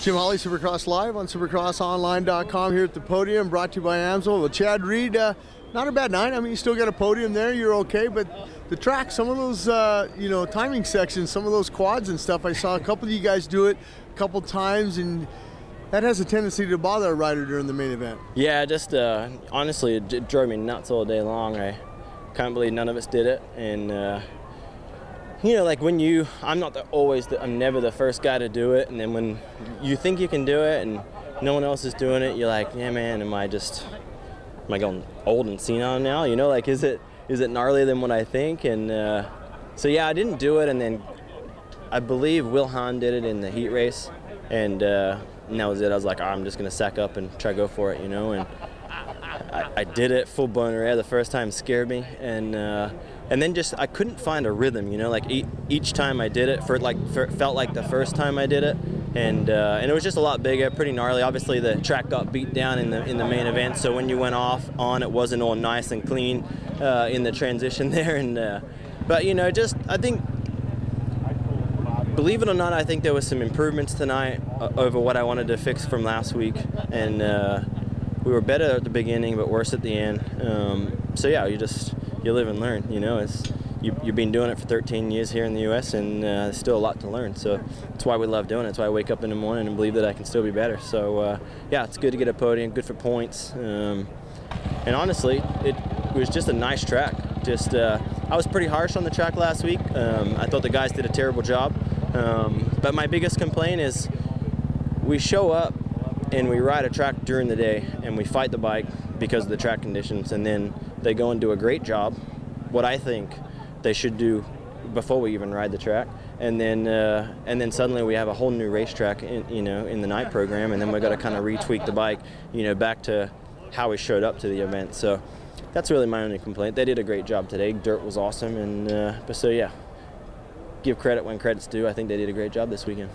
Tim Holly, Supercross Live on supercrossonline.com here at the podium, brought to you by Amsoil. Well, Chad Reed, not a bad night. I mean, you still got a podium there, you're okay, but the track, some of those, timing sections, some of those quads and stuff, I saw a couple of you guys do it a couple times, and that has a tendency to bother a rider during the main event. Yeah, just honestly, it drove me nuts all day long. I can't believe none of us did it, and like when I'm never the first guy to do it, and then when you think you can do it and no one else is doing it, you're like, yeah, man, am I going old and senile now? Like, is it gnarlier than what I think? And so yeah, I didn't do it, and then I believe Will Hahn did it in the heat race, and that was it. I was like, I'm just gonna sack up and try to go for it, and I did it full blown air. The first time scared me, and then just I couldn't find a rhythm, like each time I did it, it felt like the first time I did it, and it was just a lot bigger, pretty gnarly. Obviously the track got beat down in the main event, so when you went on, it wasn't all nice and clean in the transition there, and but I think, believe it or not, I think there was some improvements tonight over what I wanted to fix from last week, and we were better at the beginning but worse at the end. So yeah, you live and learn. You've been doing it for 13 years here in the U.S. and there's still a lot to learn. So that's why we love doing it. That's why I wake up in the morning and believe that I can still be better. So yeah, it's good to get a podium, good for points. And honestly, it was just a nice track. I was pretty harsh on the track last week. I thought the guys did a terrible job. But my biggest complaint is we show up and we ride a track during the day and we fight the bike because of the track conditions, and then they go and do a great job, what I think they should do before we even ride the track, and then suddenly we have a whole new racetrack in the night program, and then we've got to kind of retweak the bike back to how we showed up to the event. So that's really my only complaint. They did a great job today. Dirt was awesome, and but so yeah, give credit when credit's due. I think they did a great job this weekend.